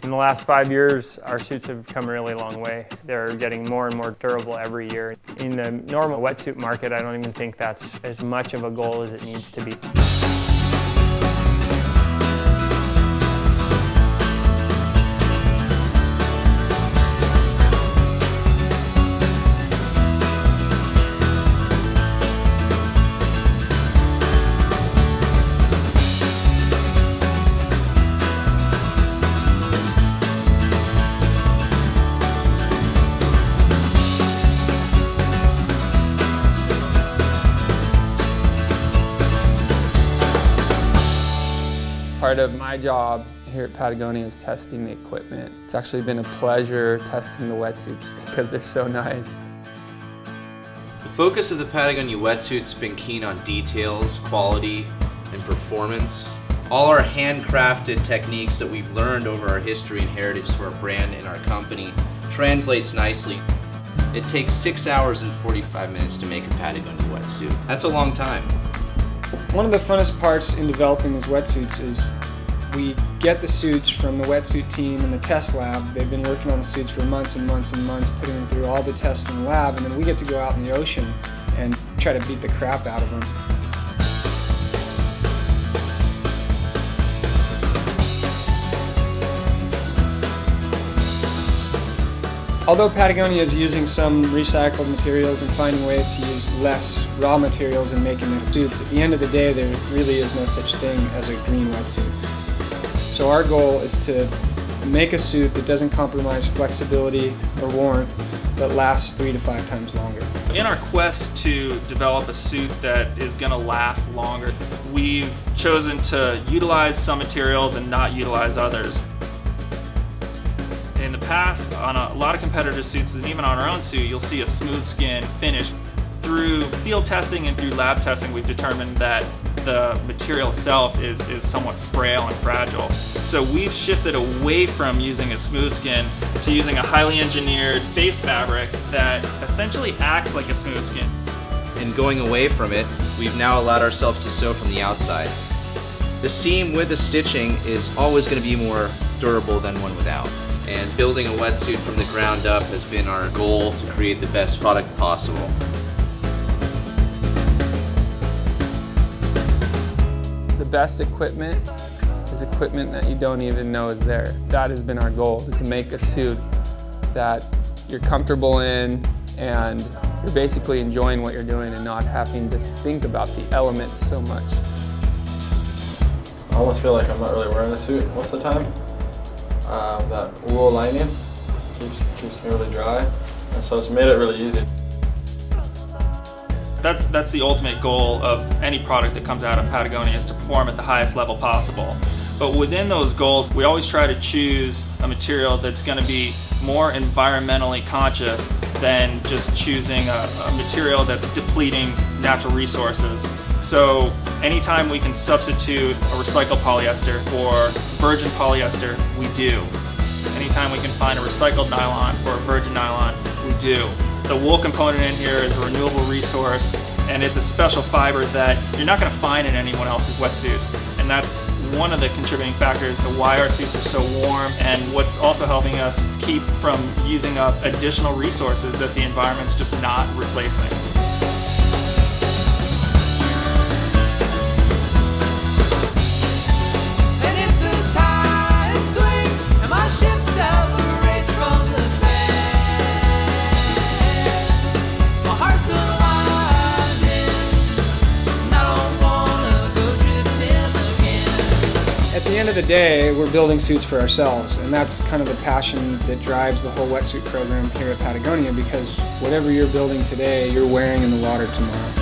In the last 5 years, our suits have come a really long way. They're getting more and more durable every year. In the normal wetsuit market, I don't even think that's as much of a goal as it needs to be. Part of my job here at Patagonia is testing the equipment. It's actually been a pleasure testing the wetsuits because they're so nice. The focus of the Patagonia wetsuits has been keen on details, quality, and performance. All our handcrafted techniques that we've learned over our history and heritage to our brand and our company translates nicely. It takes 6 hours and 45 minutes to make a Patagonia wetsuit. That's a long time. One of the funnest parts in developing these wetsuits is we get the suits from the wetsuit team in the test lab. They've been working on the suits for months and months and months, putting them through all the tests in the lab, and then we get to go out in the ocean and try to beat the crap out of them. Although Patagonia is using some recycled materials and finding ways to use less raw materials in making their suits, at the end of the day there really is no such thing as a green wetsuit. So our goal is to make a suit that doesn't compromise flexibility or warmth, but lasts 3 to 5 times longer. In our quest to develop a suit that is going to last longer, we've chosen to utilize some materials and not utilize others. In the past, on a lot of competitor suits, and even on our own suit, you'll see a smooth skin finish. Through field testing and through lab testing, we've determined that the material itself is somewhat frail and fragile. So we've shifted away from using a smooth skin to using a highly engineered face fabric that essentially acts like a smooth skin. And going away from it, we've now allowed ourselves to sew from the outside. The seam with the stitching is always going to be more durable than one without. And building a wetsuit from the ground up has been our goal to create the best product possible. The best equipment is equipment that you don't even know is there. That has been our goal, is to make a suit that you're comfortable in and you're basically enjoying what you're doing and not having to think about the elements so much. I almost feel like I'm not really wearing a suit most of the time. That wool lining keeps me really dry, and so it's made it really easy. That's the ultimate goal of any product that comes out of Patagonia, is to perform at the highest level possible. But within those goals, we always try to choose a material that's going to be more environmentally conscious than just choosing a material that's depleting natural resources. So anytime we can substitute a recycled polyester for virgin polyester, we do. Anytime we can find a recycled nylon for a virgin nylon, we do. The wool component in here is a renewable resource, and it's a special fiber that you're not going to find in anyone else's wetsuits. And that's one of the contributing factors to why our suits are so warm, and what's also helping us keep from using up additional resources that the environment's just not replacing. At the end of the day, we're building suits for ourselves, and that's kind of the passion that drives the whole wetsuit program here at Patagonia, because whatever you're building today, you're wearing in the water tomorrow.